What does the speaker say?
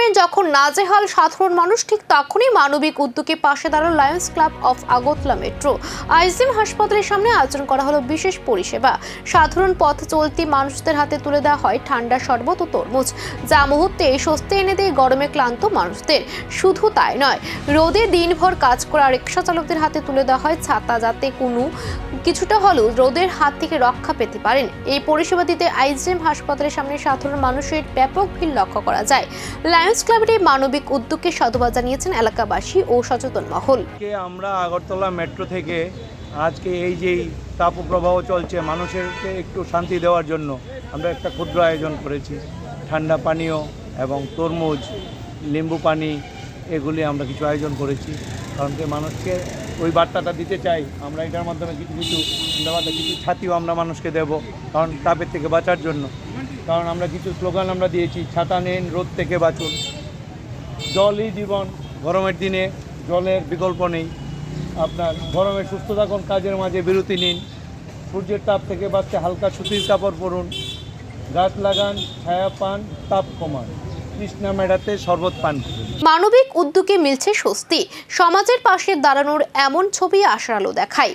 গরমে যখন নাজেহাল সাধারণ মানুষ, ঠিক তখনই মানবিক উদ্যোগে পাশে দাঁড়ালো Lions club of Agartala metro. IgM হাসপাতালের সামনে আয়োজন করা হলো বিশেষ পরিষেবা। সাধারণ পথ চলতি মানুষদের হাতে তুলে দেওয়া হয় ঠান্ডা শরবত ও তরমুজ, যা মুহূর্তে স্বস্তি এনে দেয় গরমে ক্লান্ত মানুষদের। শুধু তাই নয়, রোদে দিনভর কাজ করা রিক্সা চালকদের হাতে তুলে দেওয়া হয় ছাতা, যাতে কিছুটা হলেও রোদের হাত থেকে রক্ষা পেতে পারেন। এই পরিষেবা দিতে আইজিএম হাসপাতালের সামনে সাধারণ মানুষের ব্যাপক ভিড় লক্ষ্য করা যায়। লায়ন্স ক্লাবের এই মানবিক উদ্যোগকে সাধুবাদ জানিয়েছেন এলাকাবাসী ও সচেতন মহল। আমরা আগরতলা মেট্রো থেকে আজকে এই যে তাপপ্রবাহ চলছে, মানুষেরকে একটু শান্তি দেওয়ার জন্য আমরা একটা ক্ষুদ্র আয়োজন করেছি। ঠান্ডা পানীয় এবং তরমুজ, লেম্বু পানি, এগুলি আমরা কিছু আয়োজন করেছি। কারণ কি মানুষকে ওই বার্তাটা দিতে চাই আমরা এটার মাধ্যমে কিছু ছাতিও আমরা মানুষকে দেব, কারণ তাপের থেকে বাঁচার জন্য। কারণ আমরা কিছু স্লোগান আমরা দিয়েছি, ছাতা নিন, রোদ থেকে বাঁচুন, জলই জীবন, গরমের দিনে জলের বিকল্প নেই, আপনার গরমে সুস্থ থাকুন, কাজের মাঝে বিরতি নিন, সূর্যের তাপ থেকে বাঁচতে হালকা সুতির কাপড় পরুন, গাছ লাগান, ছায়া পান, তাপ কমান, তৃষ্ণা মেটাতে শরবত পান করুন। মানবিক উদ্যোগে মিলছে স্বস্তি। সমাজের পাশে দাঁড়ানোর এমন ছবি আশার আলো দেখায়।